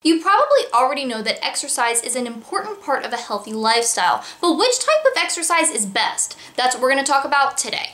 You probably already know that exercise is an important part of a healthy lifestyle, but which type of exercise is best? That's what we're going to talk about today.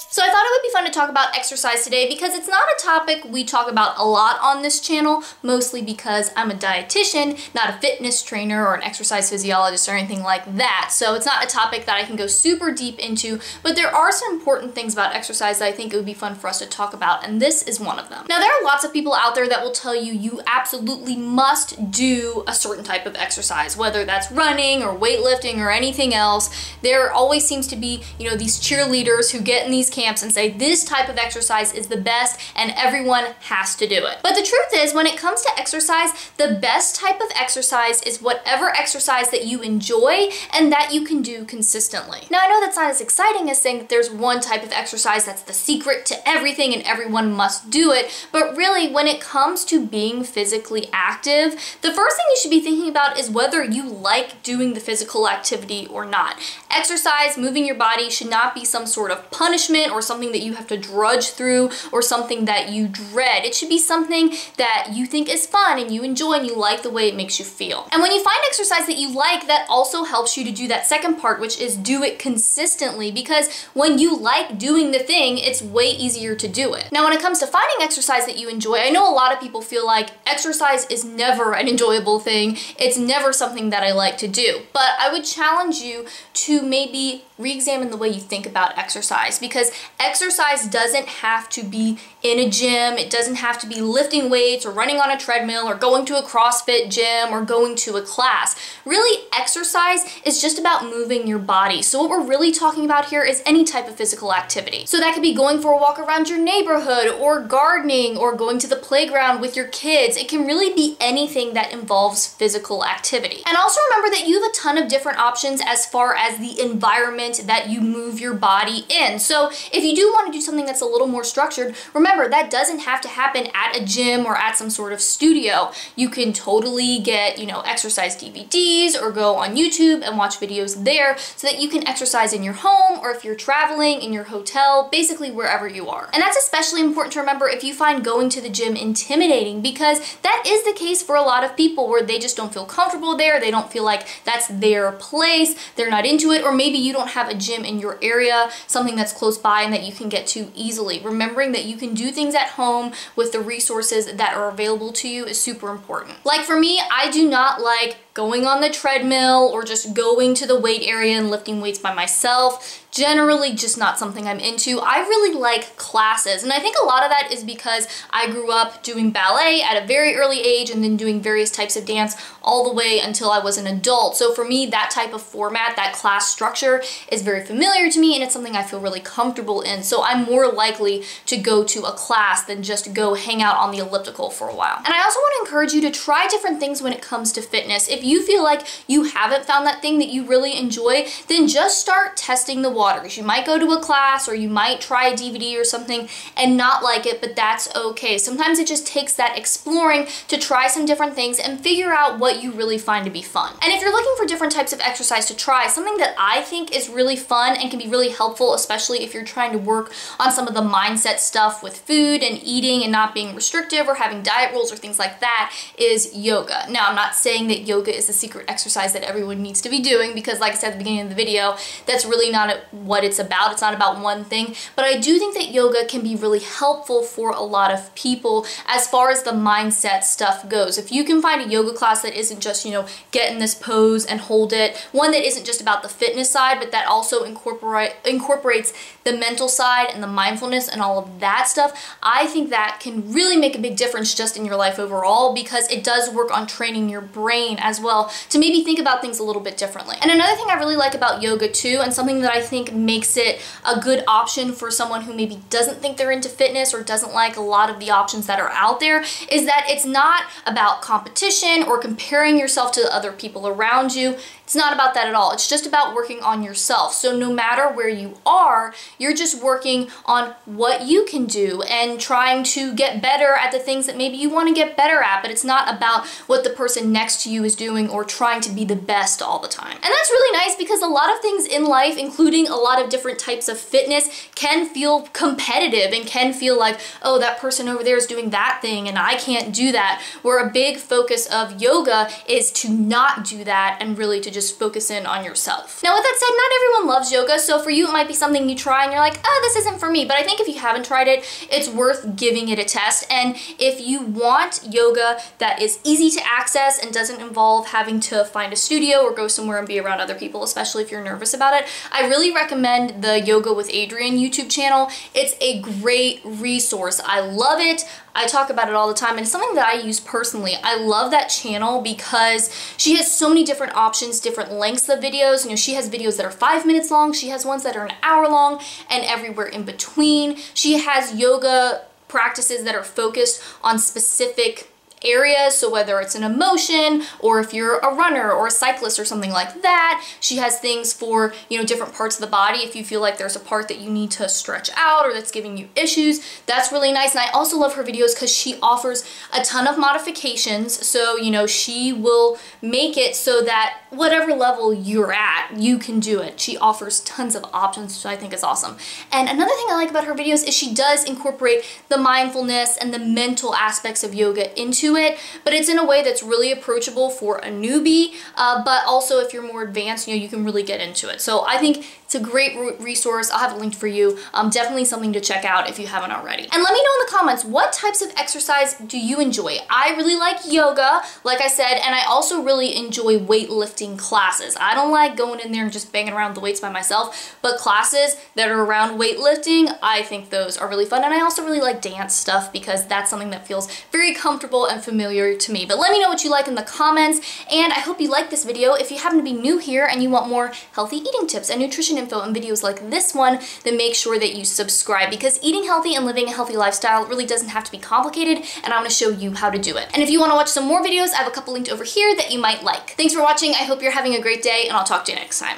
So I thought it would be fun to talk about exercise today because it's not a topic we talk about a lot on this channel, mostly because I'm a dietitian, not a fitness trainer or an exercise physiologist or anything like that. So it's not a topic that I can go super deep into, but there are some important things about exercise that I think it would be fun for us to talk about, and this is one of them. Now, there are lots of people out there that will tell you you absolutely must do a certain type of exercise, whether that's running or weightlifting or anything else. There always seems to be, these cheerleaders who get in these camps and say this type of exercise is the best and everyone has to do it. But the truth is, when it comes to exercise, the best type of exercise is whatever exercise that you enjoy and that you can do consistently. Now, I know that's not as exciting as saying that there's one type of exercise that's the secret to everything and everyone must do it, but really when it comes to being physically active, the first thing you should be thinking about is whether you like doing the physical activity or not. Exercise, moving your body, should not be some sort of punishment or something that you have to drudge through or something that you dread. It should be something that you think is fun and you enjoy and you like the way it makes you feel. And when you find exercise that you like, that also helps you to do that second part, which is do it consistently, because when you like doing the thing, it's way easier to do it. Now, when it comes to finding exercise that you enjoy, I know a lot of people feel like exercise is never an enjoyable thing. It's never something that I like to do. But I would challenge you to maybe re-examine the way you think about exercise, because exercise doesn't have to be in a gym. It doesn't have to be lifting weights or running on a treadmill or going to a CrossFit gym or going to a class. Really, exercise is just about moving your body. So what we're really talking about here is any type of physical activity. So that could be going for a walk around your neighborhood or gardening or going to the playground with your kids. It can really be anything that involves physical activity. And also remember that you have a ton of different options as far as the environment that you move your body in. So if you do want to do something that's a little more structured, remember that doesn't have to happen at a gym or at some sort of studio. You can totally get, exercise DVDs or go on YouTube and watch videos there so that you can exercise in your home, or if you're traveling, in your hotel, basically wherever you are. And that's especially important to remember if you find going to the gym intimidating, because that is the case for a lot of people where they just don't feel comfortable there. They don't feel like that's their place. They're not into it, or maybe you don't have a gym in your area, something that's close by and that you can get to easily. Remembering that you can do things at home with the resources that are available to you is super important. Like for me, I do not like going on the treadmill or just going to the weight area and lifting weights by myself. Generally just not something I'm into. I really like classes, and I think a lot of that is because I grew up doing ballet at a very early age and then doing various types of dance all the way until I was an adult. So for me, that type of format, that class structure, is very familiar to me, and it's something I feel really comfortable in. So I'm more likely to go to a class than just go hang out on the elliptical for a while. And I also want to encourage you to try different things when it comes to fitness. If you feel like you haven't found that thing that you really enjoy, then just start testing the waters. You might go to a class or you might try a DVD or something and not like it, but that's okay. Sometimes it just takes that exploring to try some different things and figure out what you really find to be fun. And if you're looking for different types of exercise to try, something that I think is really fun and can be really helpful, especially if you're trying to work on some of the mindset stuff with food and eating and not being restrictive or having diet rules or things like that, is yoga. Now, I'm not saying that yoga is the secret exercise that everyone needs to be doing, because like I said at the beginning of the video, that's really not what it's about. It's not about one thing, but I do think that yoga can be really helpful for a lot of people as far as the mindset stuff goes. If you can find a yoga class that isn't just, get in this pose and hold it, one that isn't just about the fitness side, but that also incorporates the mental side and the mindfulness and all of that stuff, I think that can really make a big difference just in your life overall, because it does work on training your brain as well to maybe think about things a little bit differently. And another thing I really like about yoga too, and something that I think makes it a good option for someone who maybe doesn't think they're into fitness or doesn't like a lot of the options that are out there, is that it's not about competition or comparing yourself to other people around you. It's not about that at all. It's just about working on yourself. So no matter where you are, you're just working on what you can do and trying to get better at the things that maybe you want to get better at, but it's not about what the person next to you is doing doing or trying to be the best all the time. And that's really nice because a lot of things in life, including a lot of different types of fitness, can feel competitive and can feel like, oh, that person over there is doing that thing and I can't do that. Where a big focus of yoga is to not do that and really to just focus in on yourself. Now, with that said, not everyone loves yoga, so for you it might be something you try and you're like, oh, this isn't for me. But I think if you haven't tried it, it's worth giving it a test. And if you want yoga that is easy to access and doesn't involve having to find a studio or go somewhere and be around other people, especially if you're nervous about it, I really recommend the Yoga with Adriene YouTube channel. It's a great resource. I love it. I talk about it all the time, and it's something that I use personally. I love that channel because she has so many different options, different lengths of videos. You know, she has videos that are 5 minutes long, she has ones that are an hour long, and everywhere in between. She has yoga practices that are focused on specific areas, so whether it's an emotion or if you're a runner or a cyclist or something like that. She has things for, you know, different parts of the body. If you feel like there's a part that you need to stretch out or that's giving you issues, that's really nice. And I also love her videos because she offers a ton of modifications. So, you know, she will make it so that whatever level you're at, you can do it. She offers tons of options, which I think is awesome. And another thing I like about her videos is she does incorporate the mindfulness and the mental aspects of yoga into it, but it's in a way that's really approachable for a newbie, but also if you're more advanced, you know, you can really get into it. So I think it's a great resource. I'll have it linked for you. Definitely something to check out if you haven't already. And let me know in the comments, what types of exercise do you enjoy? I really like yoga, like I said, and I also really enjoy weightlifting classes. I don't like going in there and just banging around the weights by myself, but classes that are around weightlifting, I think those are really fun. And I also really like dance stuff because that's something that feels very comfortable and familiar to me. But let me know what you like in the comments, and I hope you like this video. If you happen to be new here and you want more healthy eating tips and nutrition info and videos like this one, then make sure that you subscribe, because eating healthy and living a healthy lifestyle really doesn't have to be complicated, and I'm going to show you how to do it. And if you want to watch some more videos, I have a couple linked over here that you might like. Thanks for watching. I hope you're having a great day, and I'll talk to you next time.